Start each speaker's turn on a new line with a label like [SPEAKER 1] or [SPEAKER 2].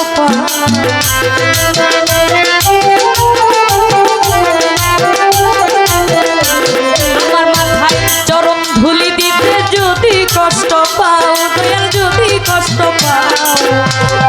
[SPEAKER 1] পাও আমার মাথায় চরম ধুলি দিতে যদি কষ্ট পাও দয়াল যদি কষ্ট পাও